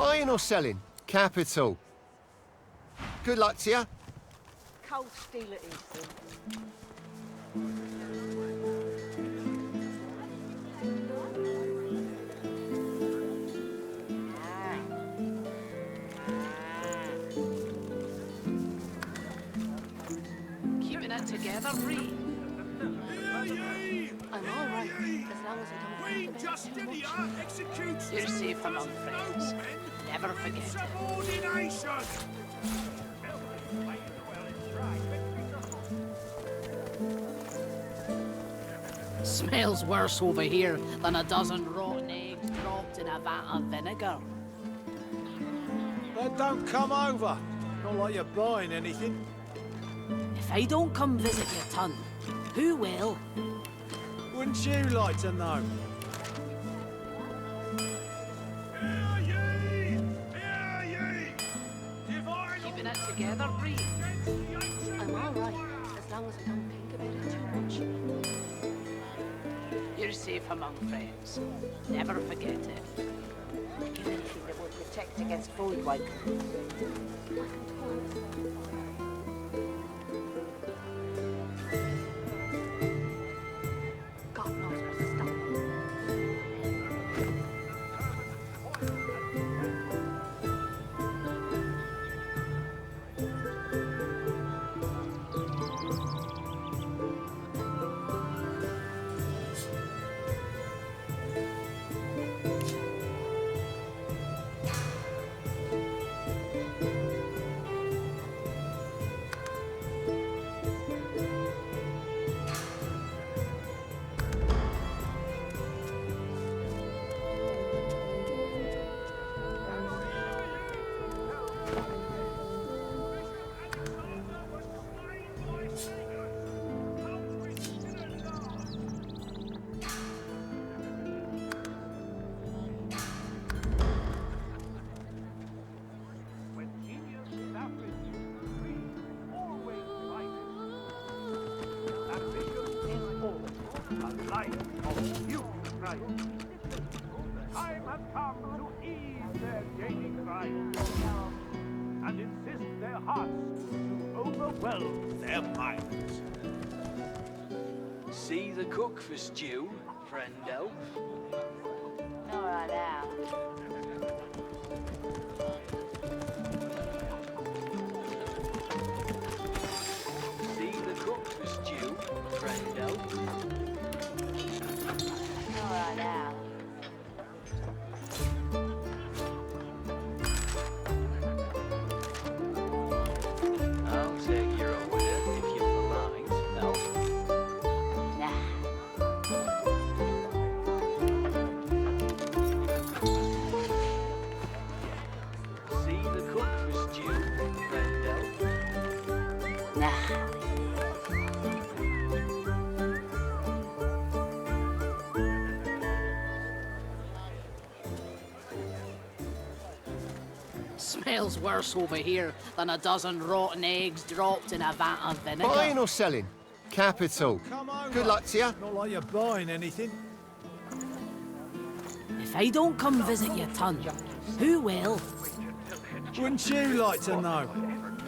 Buying or selling? Capital. Good luck to you. Cold steel it is. Keeping it together, Bree. I'm all right, as long as I don't think about it too much. You're safe among friends. Never forget it. Subordination! Smells worse over here than a dozen rotten eggs dropped in a vat of vinegar. Then don't come over. Not like you're buying anything. If I don't come visit your ton, who will? Wouldn't you like to know? Hear ye! Hear ye! Divine Keeping it together, Bree. I'm all right, as long as I don't think about it too much. You're safe among friends. Never forget it. Give anything that will protect against void wake. God knows where to stop. Time has come to ease their daily cries and insist their hearts to overwhelm their minds. See the cook for stew, friendo? All right now. See the cook for stew, friendo? All right now. I'll take your order if you polite, Elf. Nah. See the cook for stew, friendo? Nah. Smells worse over here than a dozen rotten eggs dropped in a vat of vinegar. Buying or selling? Capital. Come over. Good luck to you. Not like you're buying anything. If I don't come visit your ton, who will? Wouldn't you like to know?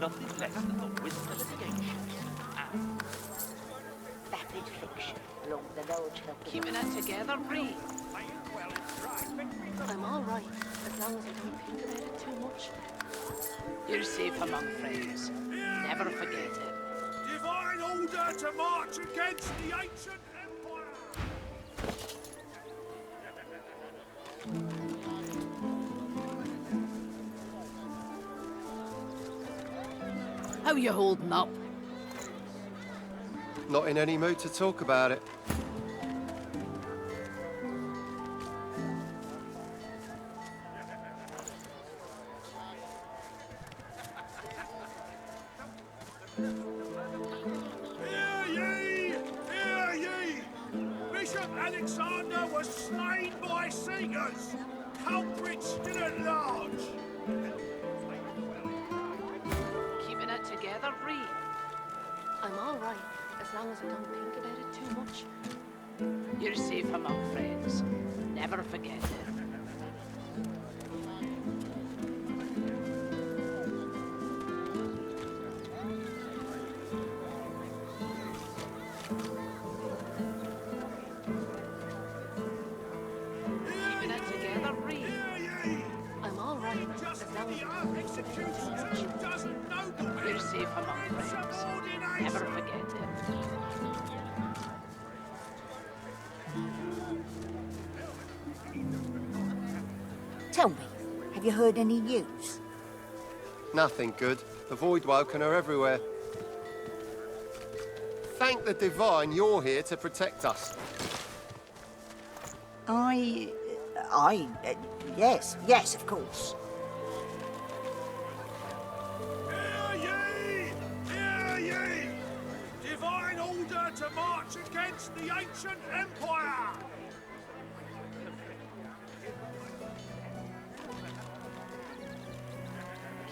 Nothing less than the wisdom of the ancients. Vapid fiction. Along the Lord shall be. Keeping it together, Bree. I'm all right, as long as I don't think about it too much. You're safe among friends. Never forget it. Divine order to march against the ancient empire! How you holding up? Not in any mood to talk about it. Hear ye! Hear ye! Bishop Alexander was slain by singers! Culprits still at large! Keeping it together, Bree. I'm all right, as long as I don't think about it too much. You're safe among friends. Never forget it. executes 2 noblemen. You're safe among friends. Never forget it. Tell me, have you heard any news? Nothing good. The Voidwoken are everywhere. Thank the Divine you're here to protect us. Yes, of course. Hear ye! Hear ye! Divine order to march against the ancient empire!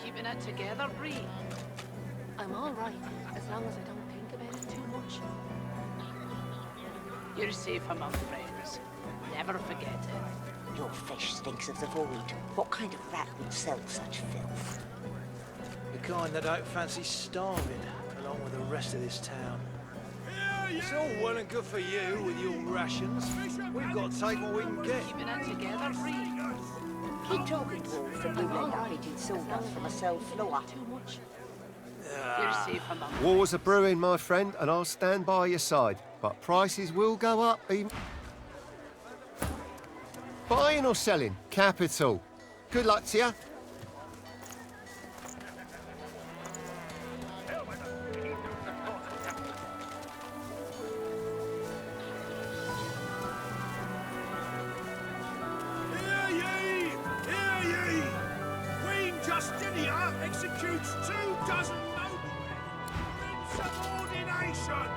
Keeping it together, Bree. I'm all right, as long as I don't think about it too much. You're safe among friends. Never forget it. Your fish stinks of the void. What kind of rat would sell such filth? The kind that don't fancy starving, along with the rest of this town. Hear ye! It's all well and good for you with your rations. We've got to take what we can get. Keeping it together, Bree. Keep talking, dwarf, and you let that pigeon sawdust from a cell floor. Too much. You're safe among Wars are brewing, my friend, and I'll stand by your side. But prices will go up even... Buying or selling? Capital. Good luck to you. Hear ye! Hear ye! Queen Justinia executes 2 noblemen in subordination!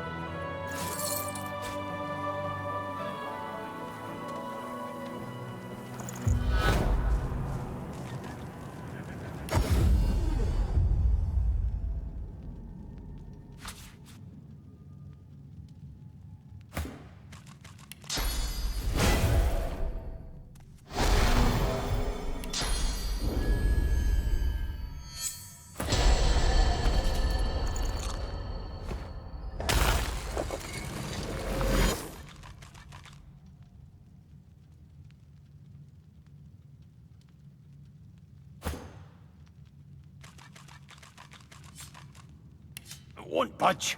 Won't budge.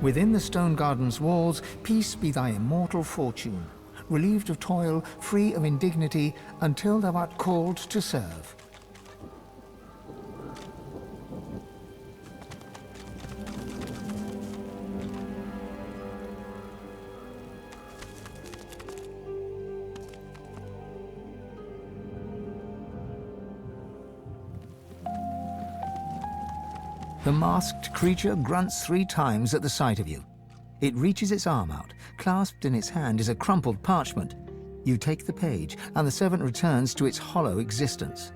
Within the stone garden's walls, peace be thy immortal fortune, relieved of toil, free of indignity, until thou art called to serve. The masked creature grunts 3 times at the sight of you. It reaches its arm out. Clasped in its hand is a crumpled parchment. You take the page, and the servant returns to its hollow existence.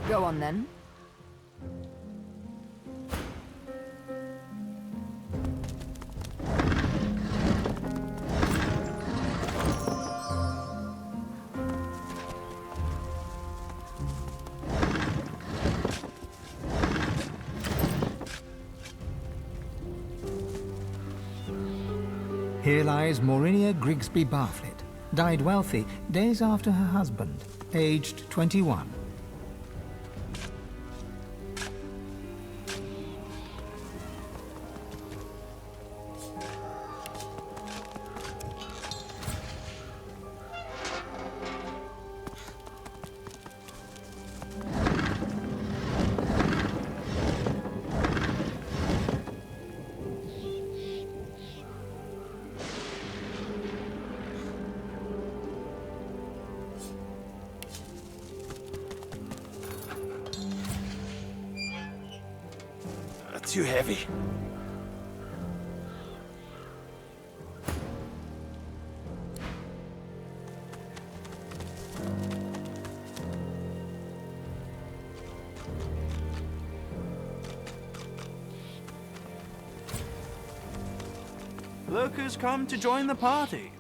Go on then. Here lies Maurinia Grigsby Barflett, died wealthy days after her husband, aged 21. Too heavy. Look who's come to join the party.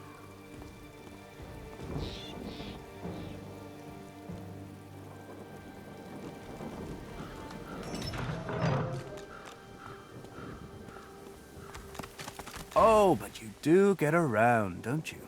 Oh, but you do get around, don't you?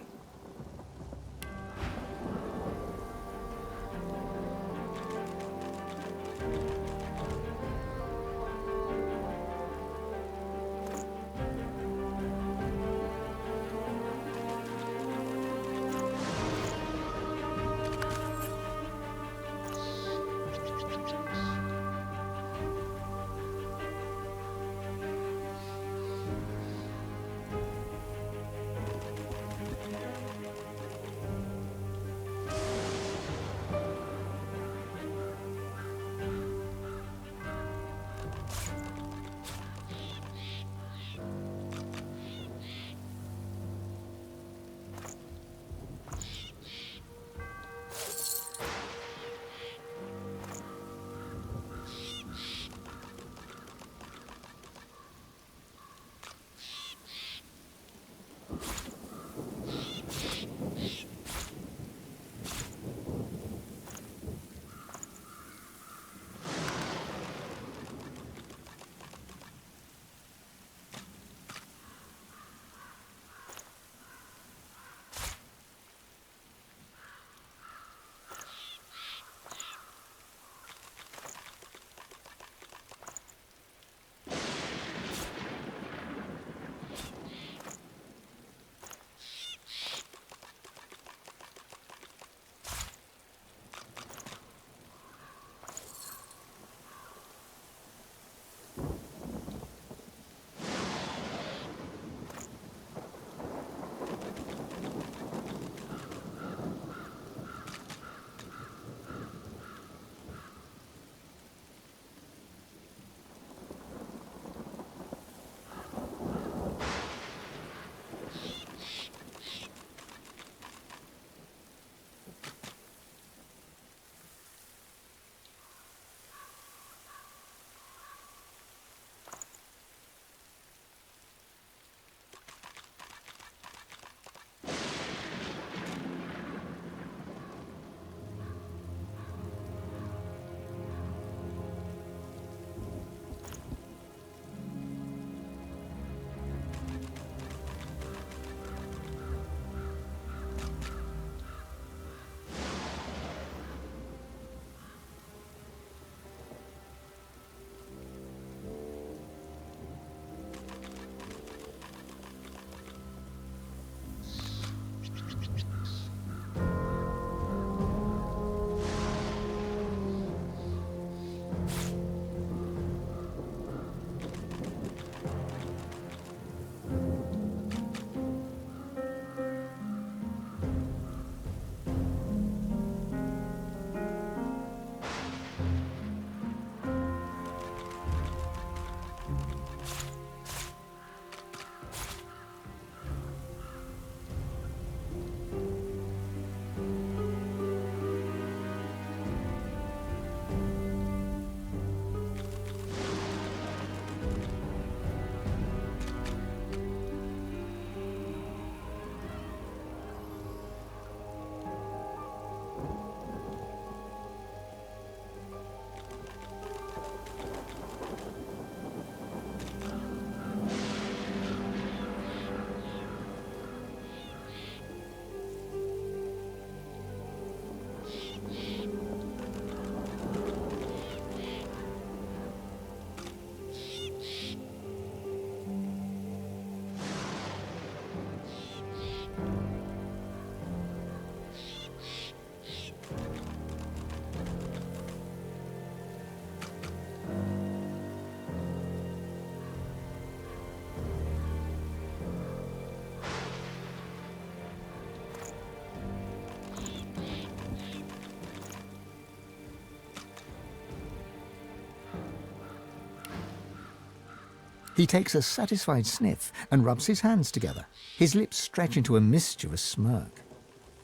He takes a satisfied sniff and rubs his hands together. His lips stretch into a mischievous smirk.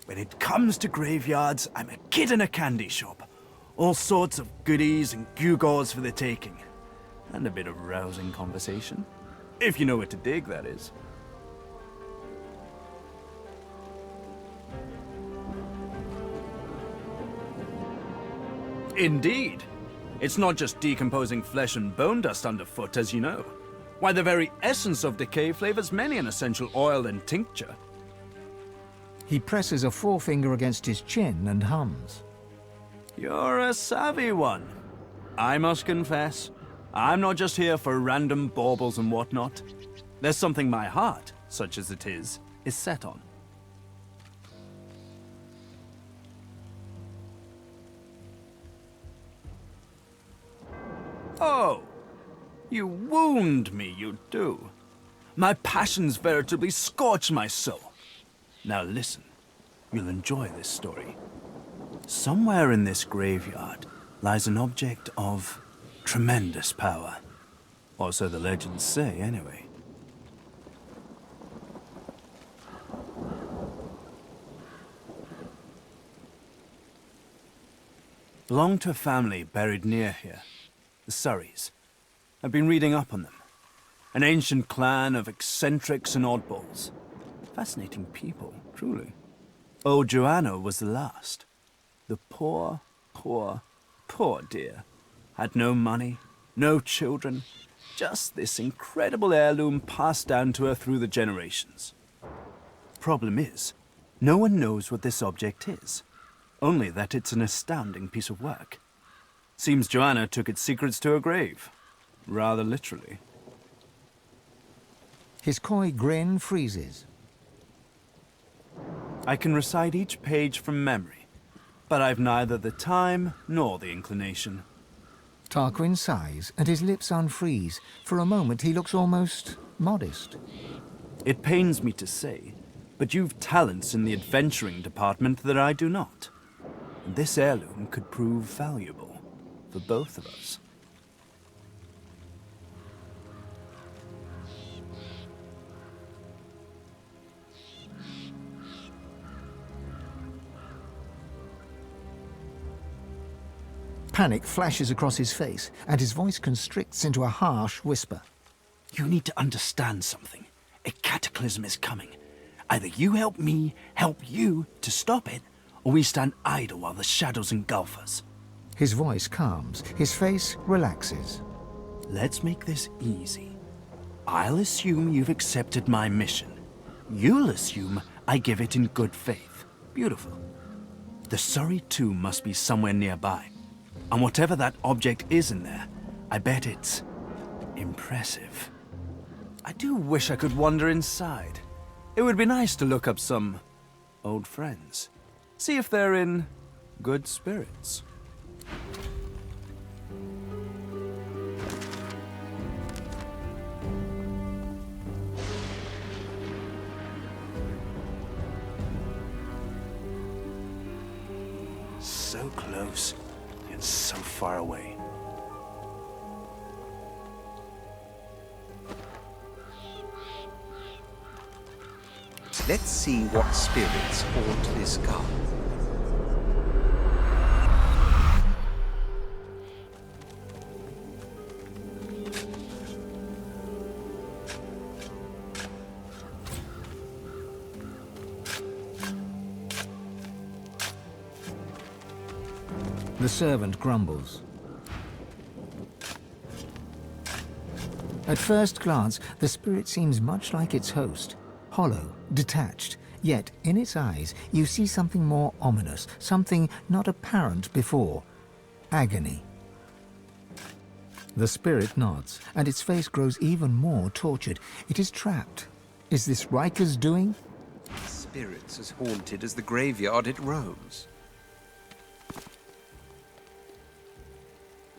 When it comes to graveyards, I'm a kid in a candy shop. All sorts of goodies and gewgaws for the taking. And a bit of rousing conversation. If you know what to dig, that is. Indeed. It's not just decomposing flesh and bone dust underfoot, as you know. Why, the very essence of decay flavors many an essential oil and tincture. He presses a forefinger against his chin and hums. You're a savvy one. I must confess, I'm not just here for random baubles and whatnot. There's something my heart, such as it is set on. Oh, you wound me, you do. My passions veritably scorch my soul. Now listen, you'll enjoy this story. Somewhere in this graveyard lies an object of tremendous power. Or so the legends say, anyway. Belonged to a family buried near here. The Surreys. I've been reading up on them. An ancient clan of eccentrics and oddballs. Fascinating people, truly. Old Joanna was the last. The poor, poor dear. Had no money, no children, just this incredible heirloom passed down to her through the generations. Problem is, no one knows what this object is. Only that it's an astounding piece of work. Seems Joanna took its secrets to her grave. Rather literally. His coy grin freezes. I can recite each page from memory, but I've neither the time nor the inclination. Tarquin sighs and his lips unfreeze. For a moment he looks almost modest. It pains me to say, but you've talents in the adventuring department that I do not. And this heirloom could prove valuable. For both of us. Panic flashes across his face, and his voice constricts into a harsh whisper. You need to understand something. A cataclysm is coming. Either you help me help you to stop it, or we stand idle while the shadows engulf us. His voice calms, his face relaxes. Let's make this easy. I'll assume you've accepted my mission. You'll assume I give it in good faith. Beautiful. The Surrey tomb must be somewhere nearby. And whatever that object is in there, I bet it's impressive. I do wish I could wander inside. It would be nice to look up some old friends. See if they're in good spirits. So close, yet so far away. Let's see what spirits haunt this garden. The servant grumbles. At first glance, the spirit seems much like its host. Hollow, detached, yet in its eyes you see something more ominous, something not apparent before. Agony. The spirit nods, and its face grows even more tortured. It is trapped. Is this Riker's doing? Spirits as haunted as the graveyard it roams.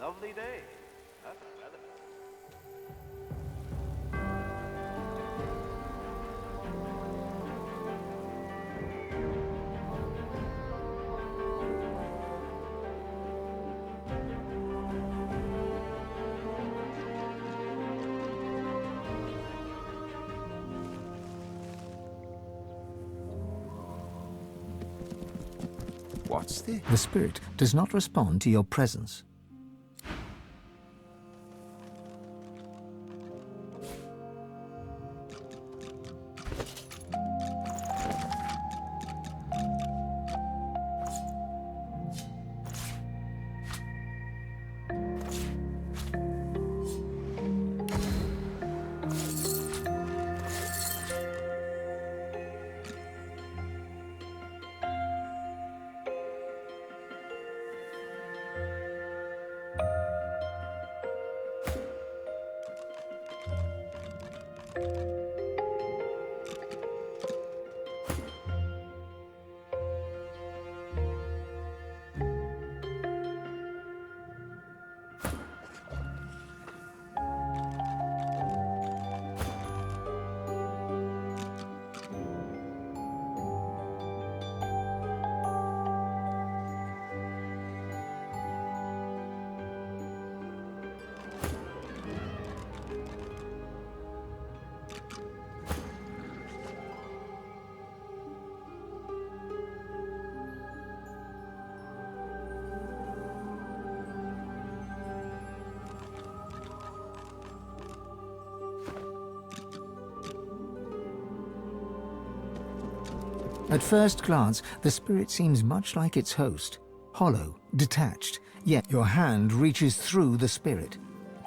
Lovely day. Perfect weather. What's this? The spirit does not respond to your presence. At first glance, the spirit seems much like its host, hollow, detached, yet your hand reaches through the spirit.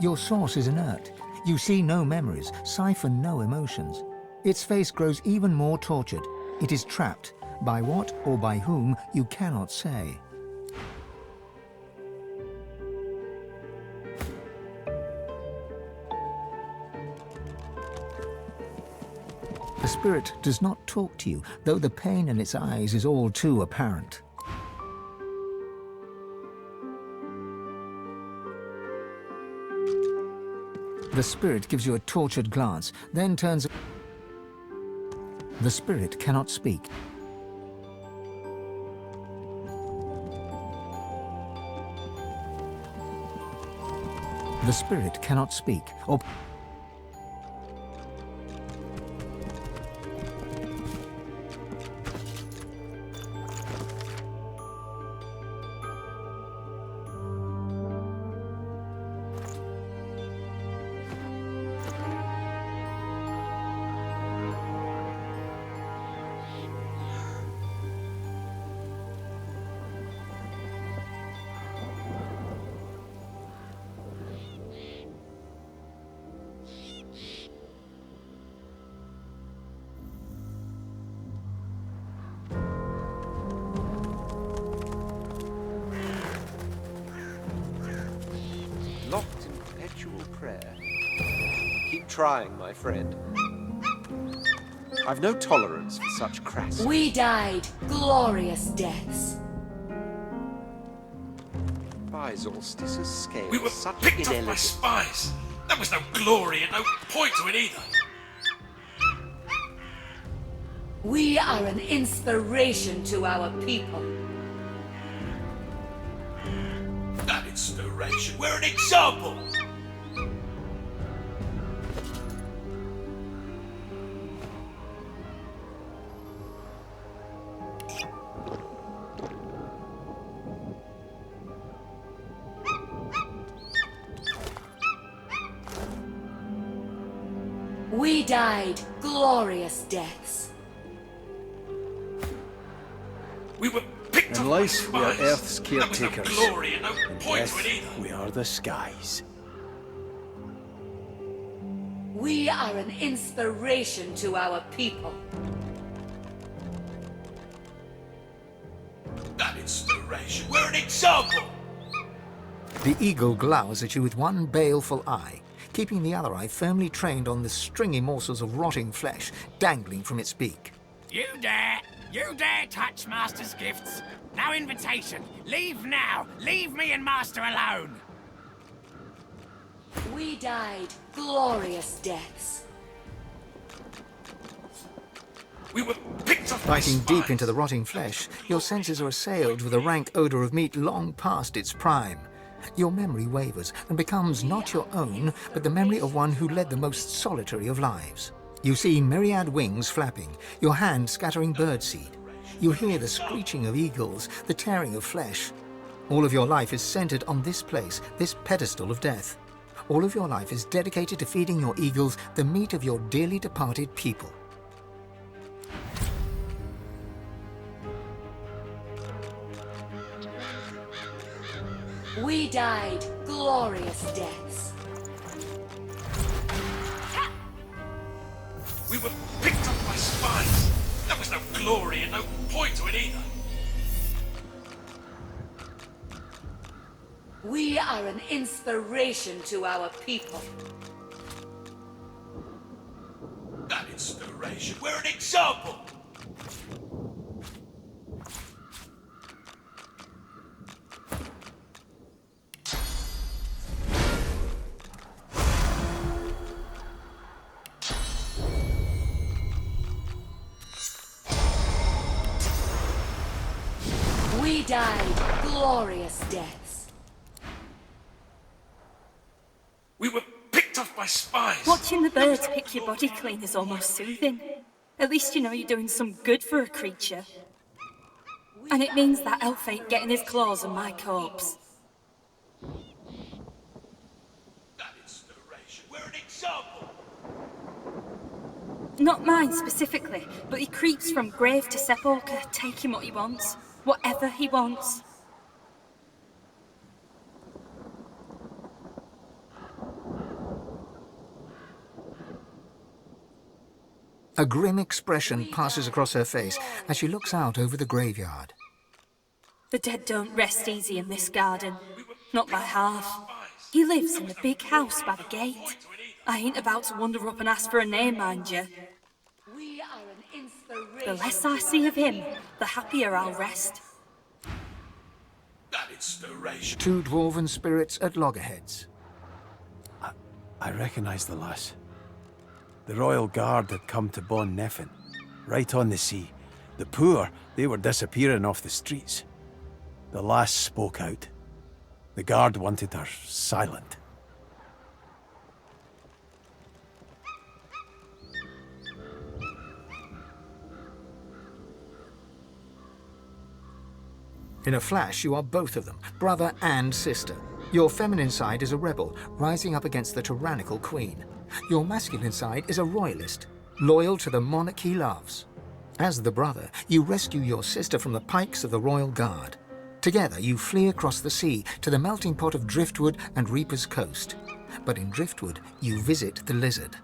Your source is inert. You see no memories, siphon no emotions. Its face grows even more tortured. It is trapped, by what or by whom you cannot say. The spirit does not talk to you, though the pain in its eyes is all too apparent. The spirit gives you a tortured glance, then turns... The spirit cannot speak. The spirit cannot speak, or... Locked in perpetual prayer. Keep trying, my friend. I've no tolerance for such crass... We died glorious deaths. By Solstice's scale, We were such picked off by inelegant... spies. There was no glory and no point to it either. We are an inspiration to our people. That inspiration. We're an example. We died glorious deaths. We were picked In off by life, we are spies. Earth's There was no caretakers. glory and no In point to death, it either. we are the skies. We are an inspiration to our people. That inspiration. We're an example. The eagle glowers at you with one baleful eye, keeping the other eye firmly trained on the stringy morsels of rotting flesh dangling from its beak. You dare touch Master's gifts? No invitation. Leave now. Leave me and Master alone. We died glorious deaths. We were picked off by Biting spies. deep into the rotting flesh, your senses are assailed with a rank odor of meat long past its prime. Your memory wavers and becomes not your own, but the memory of one who led the most solitary of lives. You see myriad wings flapping, your hand scattering birdseed. You hear the screeching of eagles, the tearing of flesh. All of your life is centered on this place, this pedestal of death. All of your life is dedicated to feeding your eagles the meat of your dearly departed people. We died glorious deaths. We were picked up by spies. There was no glory and no point to it either. We are an inspiration to our people. That inspiration. We're an example. We died glorious deaths. We were picked up by spies. Watching the birds pick your body clean is almost soothing. At least you know you're doing some good for a creature. And it means that elf ain't getting his claws on my corpse. That inspiration. We're an example. Not mine specifically, but he creeps from grave to sepulchre, taking what he wants. Whatever he wants. A grim expression passes across her face as she looks out over the graveyard. The dead don't rest easy in this garden. Not by half. He lives in the big house by the gate. I ain't about to wander up and ask for a name, mind you. We are an inspiration. The less I see of him, the happier I'll rest. That inspiration. Two dwarven spirits at loggerheads. I recognise the lass. The royal guard had come to Bon Neffen, right on the sea. The poor, they were disappearing off the streets. The lass spoke out. The guard wanted her silent. In a flash, you are both of them, brother and sister. Your feminine side is a rebel, rising up against the tyrannical queen. Your masculine side is a royalist, loyal to the monarch he loves. As the brother, you rescue your sister from the pikes of the royal guard. Together, you flee across the sea to the melting pot of Driftwood and Reaper's Coast. But in Driftwood, you visit the lizard.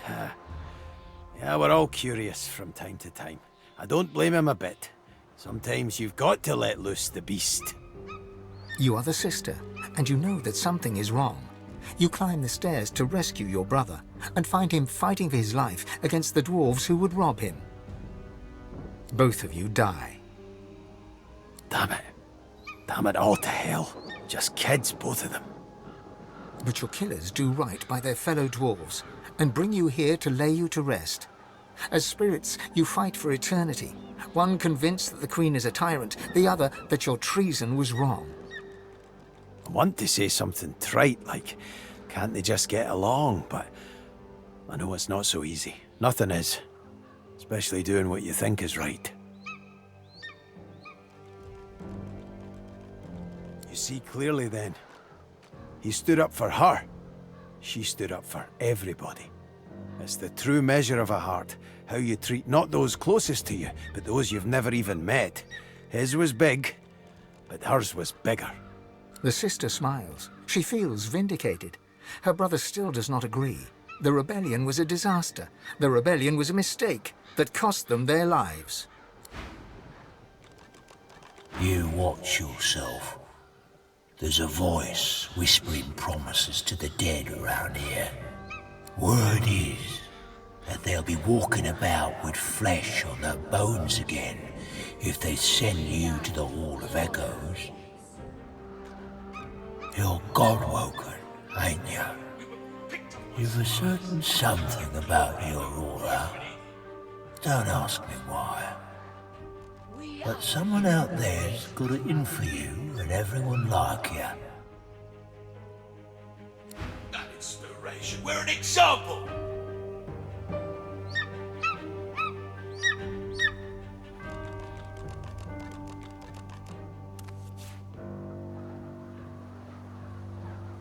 Yeah, we're all curious from time to time. I don't blame him a bit. Sometimes you've got to let loose the beast. You are the sister, and you know that something is wrong. You climb the stairs to rescue your brother, and find him fighting for his life against the dwarves who would rob him. Both of you die. Damn it. Damn it all to hell. Just kids, both of them. But your killers do right by their fellow dwarves, and bring you here to lay you to rest. As spirits, you fight for eternity, one convinced that the Queen is a tyrant, the other that your treason was wrong. I want to say something trite, like, can't they just get along? But I know it's not so easy. Nothing is. Especially doing what you think is right. You see clearly then. He stood up for her. She stood up for everybody. It's the true measure of a heart, how you treat not those closest to you, but those you've never even met. His was big, but hers was bigger. The sister smiles. She feels vindicated. Her brother still does not agree. The rebellion was a disaster. The rebellion was a mistake that cost them their lives. You watch yourself. There's a voice whispering promises to the dead around here. Word is that they'll be walking about with flesh on their bones again if they send you to the Hall of Echoes. You're God-woken, ain't you? You've a certain something about your aura. Don't ask me why. But someone out there's got it in for you and everyone like you. That inspiration. We're an example.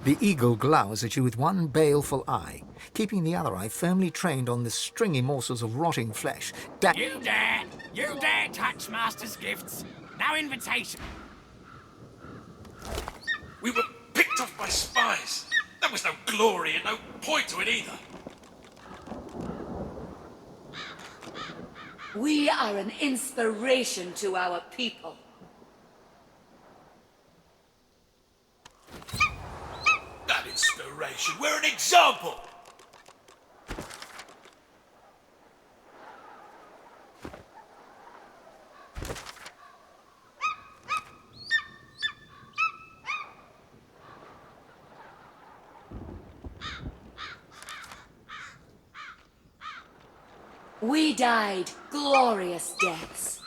The eagle glowers at you with one baleful eye, keeping the other eye firmly trained on the stringy morsels of rotting flesh. You dare touch Master's gifts. No invitation. We were picked off by spies. There was no glory and no point to it either. We are an inspiration to our people. Not inspiration, we're an example. We died glorious deaths.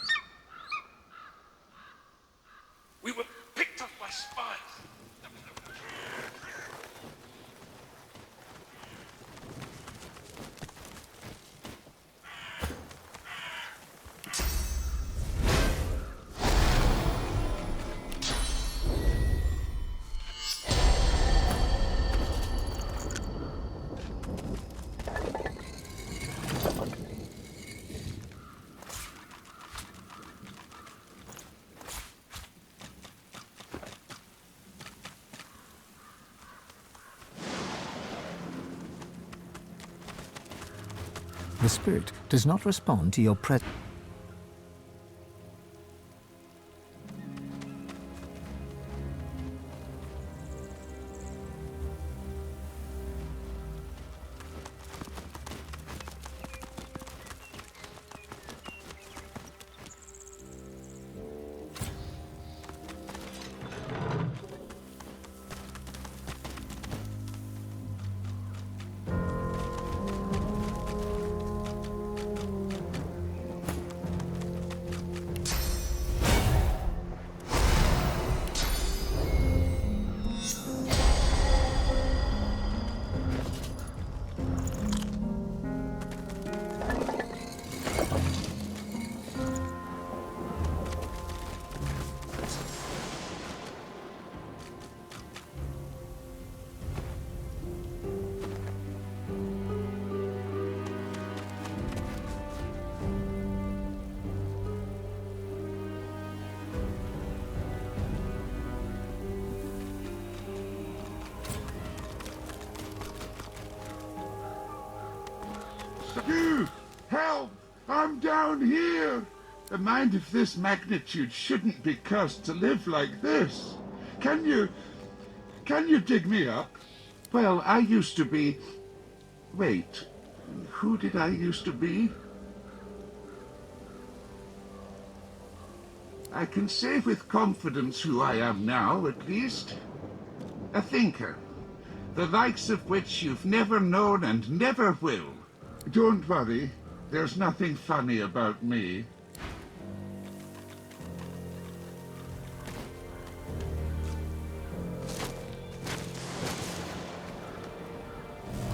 We were picked off by spies. The spirit does not respond to your presence. Help! I'm down here! A mind of this magnitude shouldn't be cursed to live like this. Can you dig me up? Well, I used to be... Wait, who did I used to be? I can say with confidence who I am now, at least. A thinker. The likes of which you've never known and never will. Don't worry, there's nothing funny about me.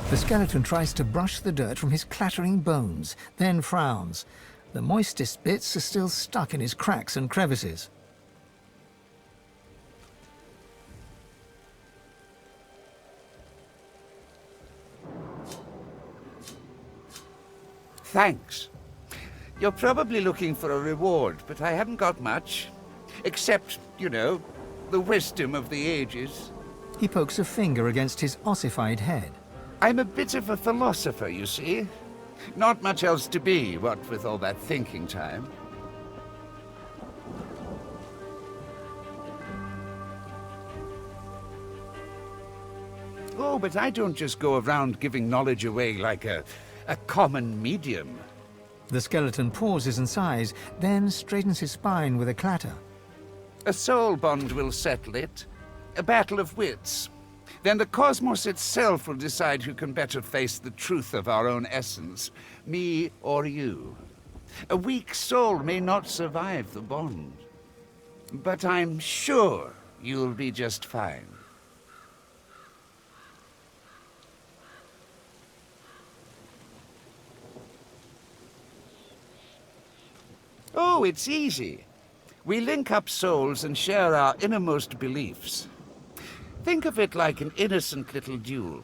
The skeleton tries to brush the dirt from his clattering bones, then frowns. The moistest bits are still stuck in his cracks and crevices. Thanks. You're probably looking for a reward, but I haven't got much. Except, you know, the wisdom of the ages. He pokes a finger against his ossified head. I'm a bit of a philosopher, you see. Not much else to be, what with all that thinking time. Oh, but I don't just go around giving knowledge away like a common medium. The skeleton pauses and sighs, then straightens his spine with a clatter. A soul bond will settle it. A battle of wits. Then the cosmos itself will decide who can better face the truth of our own essence, me or you. A weak soul may not survive the bond. But I'm sure you'll be just fine. Oh, it's easy. We link up souls and share our innermost beliefs. Think of it like an innocent little duel.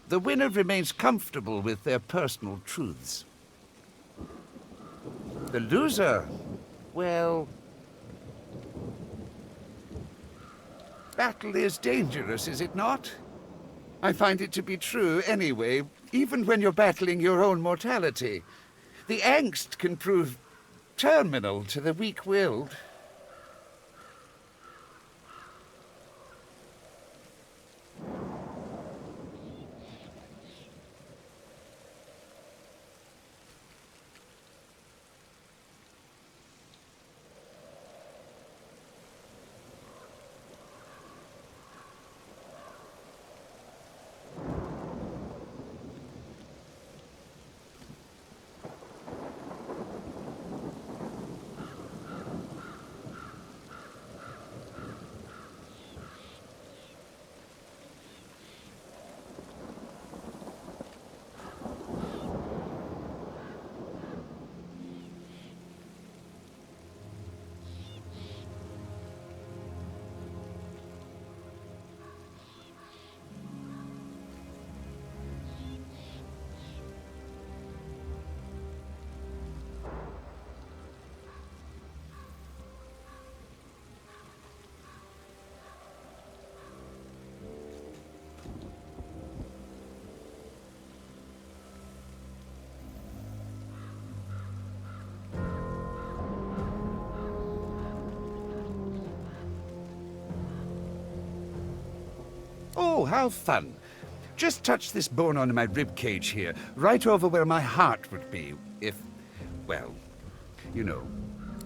The winner remains comfortable with their personal truths. The loser, well... Battle is dangerous, is it not? I find it to be true anyway, even when you're battling your own mortality. The angst can prove terminal to the weak-willed. Oh, how fun. Just touch this bone on my rib cage here, right over where my heart would be, if, well, you know.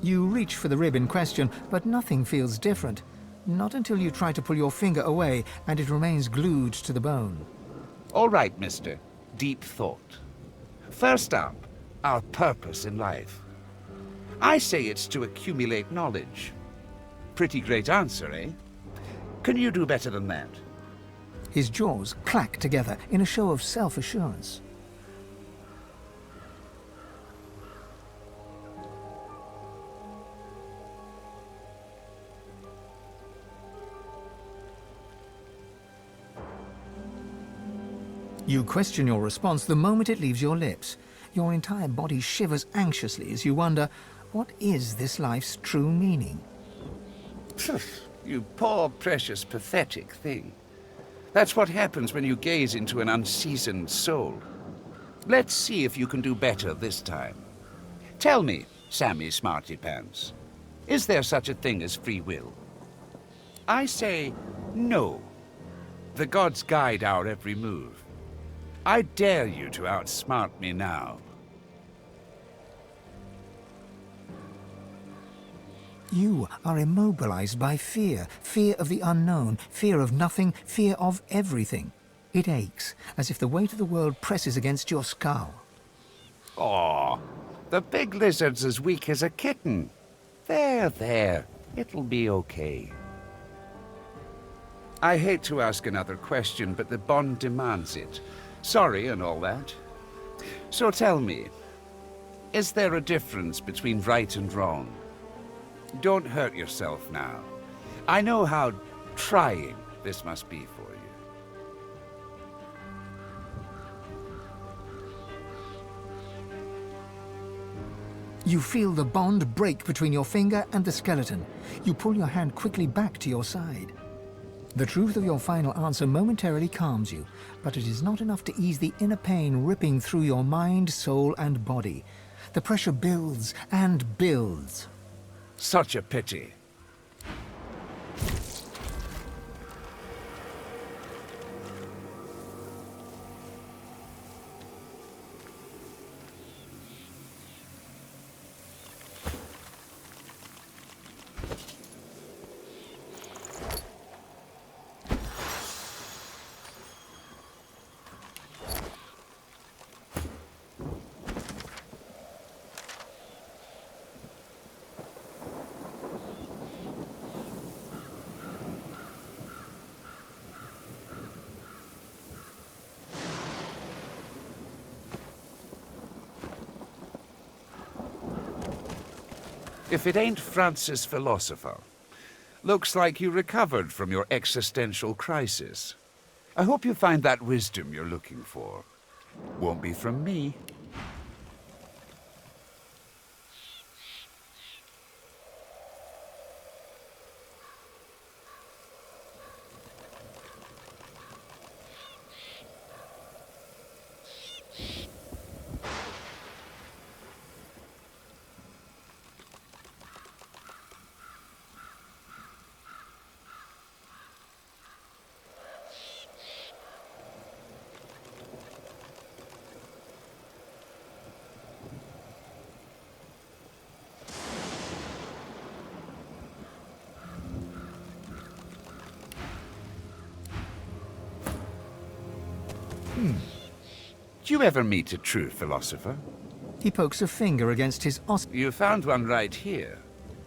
You reach for the rib in question, but nothing feels different. Not until you try to pull your finger away and it remains glued to the bone. All right, mister. Deep thought. First up, our purpose in life. I say it's to accumulate knowledge. Pretty great answer, eh? Can you do better than that? His jaws clack together in a show of self-assurance. You question your response the moment it leaves your lips. Your entire body shivers anxiously as you wonder, what is this life's true meaning? You poor, precious, pathetic thing. That's what happens when you gaze into an unseasoned soul. Let's see if you can do better this time. Tell me, Sammy Smarty Pants, is there such a thing as free will? I say no. The gods guide our every move. I dare you to outsmart me now. You are immobilized by fear. Fear of the unknown, fear of nothing, fear of everything. It aches, as if the weight of the world presses against your skull. Aw, the big lizard's as weak as a kitten. There, it'll be okay. I hate to ask another question, but the bond demands it. Sorry and all that. So tell me, is there a difference between right and wrong? Don't hurt yourself now. I know how trying this must be for you. You feel the bond break between your finger and the skeleton. You pull your hand quickly back to your side. The truth of your final answer momentarily calms you, but it is not enough to ease the inner pain ripping through your mind, soul, and body. The pressure builds and builds. Such a pity. If it ain't Francis Philosopher, Looks like you recovered from your existential crisis. I hope you find that wisdom you're looking for. Won't be from me. Do you ever meet a true philosopher? He pokes a finger against his os. You found one right here.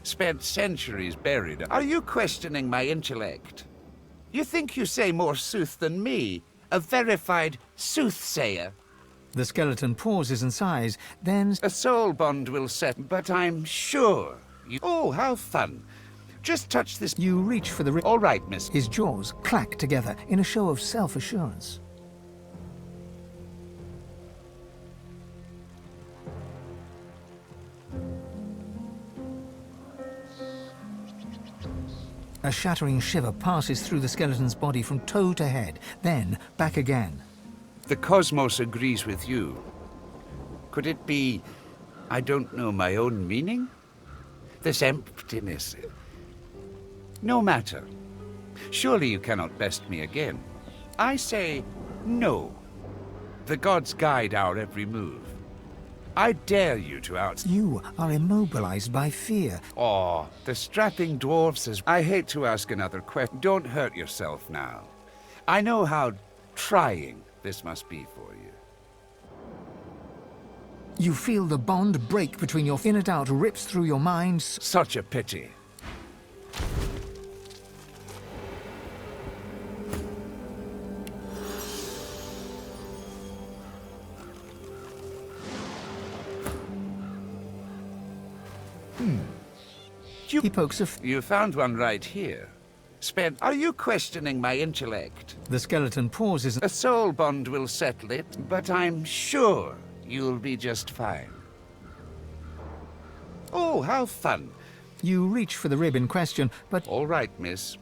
Spent centuries buried. Are you questioning my intellect? You think you say more sooth than me? A verified soothsayer? The skeleton pauses and sighs, then... A soul bond will set, but I'm sure you... Oh, how fun. Just touch this... You reach for the... All right, miss. His jaws clack together in a show of self-assurance. A shattering shiver passes through the skeleton's body from toe to head, then back again. The cosmos agrees with you. Could it be, I don't know, my own meaning? This emptiness. No matter. Surely you cannot best me again. I say no. The gods guide our every move. I dare you to out... You are immobilized by fear. Oh, the strapping dwarf says... I hate to ask another question. Don't hurt yourself now. I know how trying this must be for you. You feel the bond break between your inner doubt rips through your mind. Such a pity. He pokes a... You found one right here. Spent... Are you questioning my intellect? The skeleton pauses. A soul bond will settle it, but I'm sure you'll be just fine. Oh, how fun. You reach for the rib in question, but... All right, miss.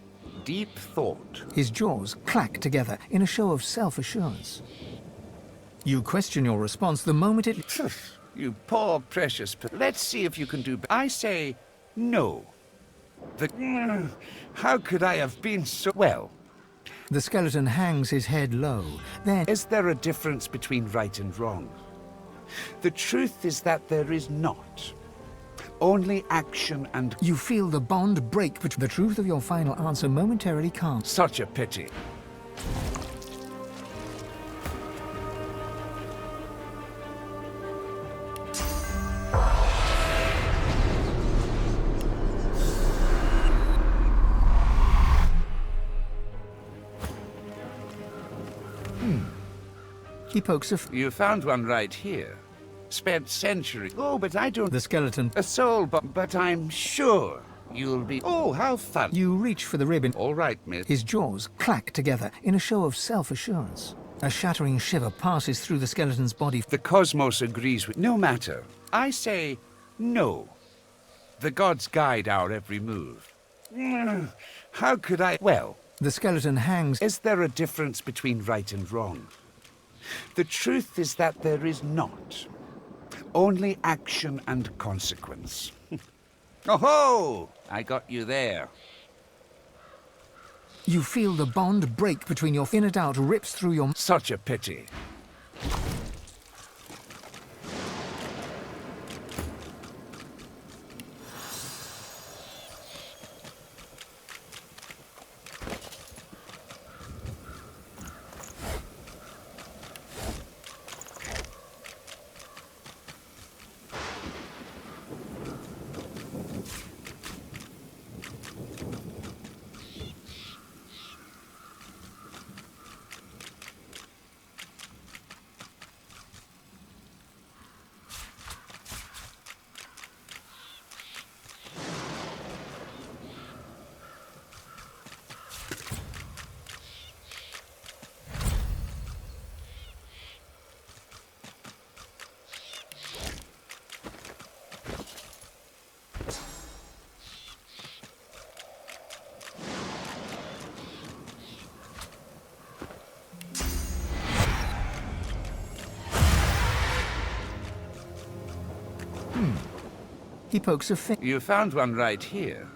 Deep thought. His jaws clack together in a show of self-assurance. You question your response the moment it... You poor precious... Let's see if you can do... I say no. How could I have been so... Well... The skeleton hangs his head low, then... Is there a difference between right and wrong? The truth is that there is not. Only action and... You feel the bond break, but the truth of your final answer momentarily calms. Such a pity. He pokes a... You found one right here. Spent centuries... Oh, but I don't... The skeleton... A soul, but I'm sure you'll be... Oh, how fun. You reach for the ribbon. All right, miss. His jaws clack together in a show of self-assurance. A shattering shiver passes through the skeleton's body. The cosmos agrees with... No matter. I say no. The gods guide our every move. How could I... Well... The skeleton hangs... Is there a difference between right and wrong? The truth is that there is not. Only action and consequence. Oh-ho! I got you there. You feel the bond break between your inner doubt rips through your... Such a pity. He pokes a finger. You found one right here.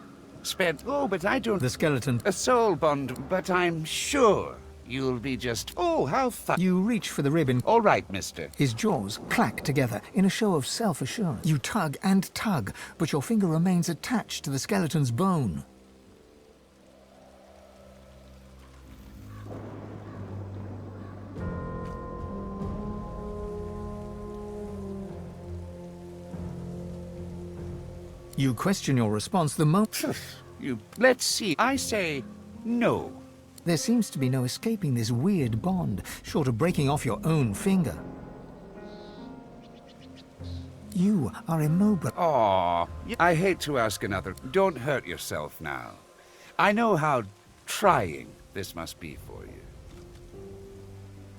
Spent. Oh, but I don't. The skeleton. A soul bond, but I'm sure you'll be just. Oh, how fun. You reach for the ribbon. All right, mister. His jaws clack together in a show of self-assurance. You tug and tug, but your finger remains attached to the skeleton's bone. You question your response the moment. Let's see. I say no. There seems to be no escaping this weird bond, short of breaking off your own finger. You are immobile. Aw, I hate to ask another. Don't hurt yourself now. I know how trying this must be for you.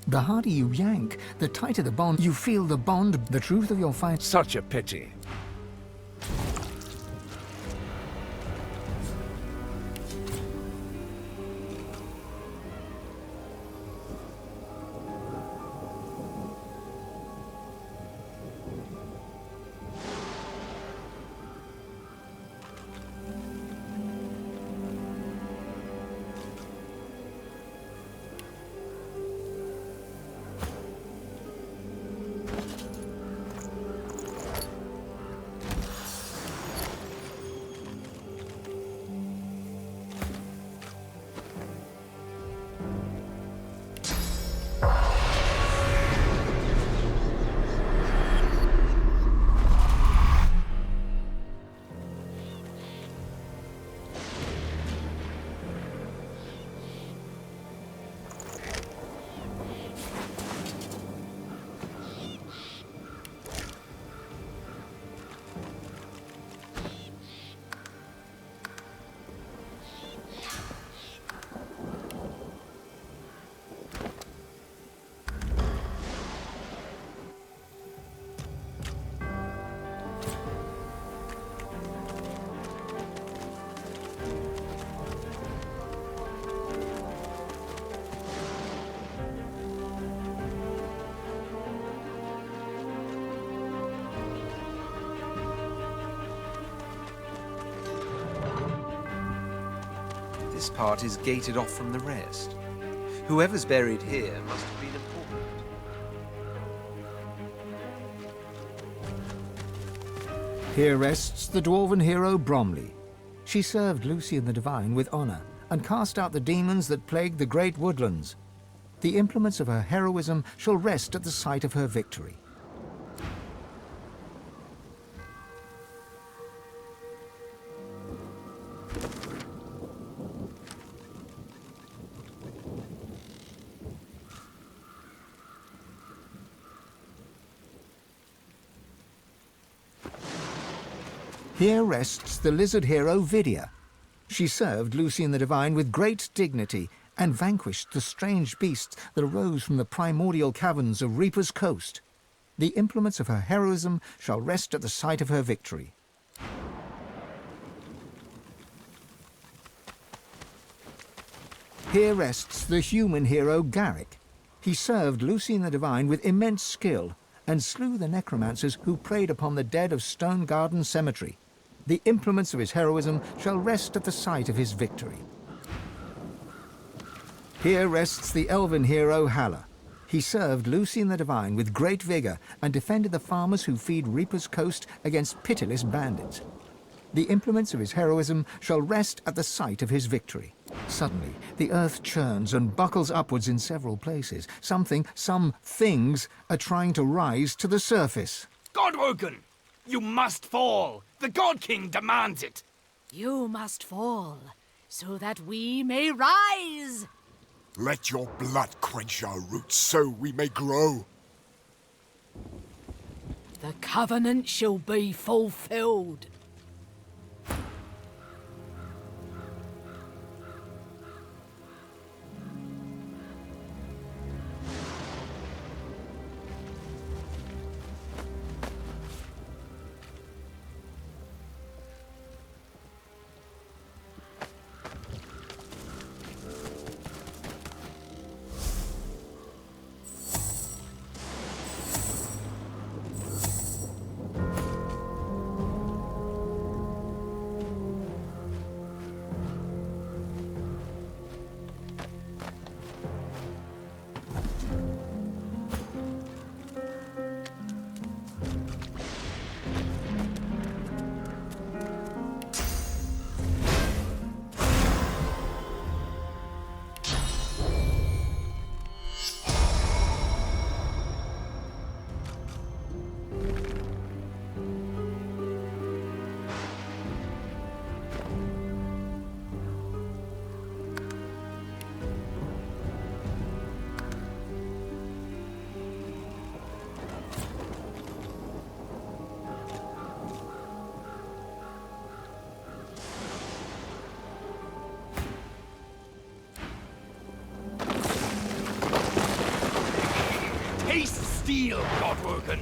The harder you yank, the tighter the bond. You feel the bond, the truth of your fight. Such a pity. This part is gated off from the rest. Whoever's buried here must have been important. Here rests the dwarven hero Bromley. She served Lucian the Divine with honor and cast out the demons that plagued the great woodlands. The implements of her heroism shall rest at the site of her victory. Here rests the lizard hero Vidia. She served Lucian the Divine with great dignity and vanquished the strange beasts that arose from the primordial caverns of Reaper's Coast. The implements of her heroism shall rest at the site of her victory. Here rests the human hero Garrick. He served Lucian the Divine with immense skill and slew the necromancers who preyed upon the dead of Stone Garden Cemetery. The implements of his heroism shall rest at the site of his victory. Here rests the elven hero Halla. He served Lucian the Divine with great vigor and defended the farmers who feed Reaper's Coast against pitiless bandits. The implements of his heroism shall rest at the site of his victory. Suddenly, the earth churns and buckles upwards in several places. Some things are trying to rise to the surface. Godwoken! You must fall! The God King demands it! You must fall, so that we may rise! Let your blood quench our roots, so we may grow. The covenant shall be fulfilled. Face steel, Godwoken.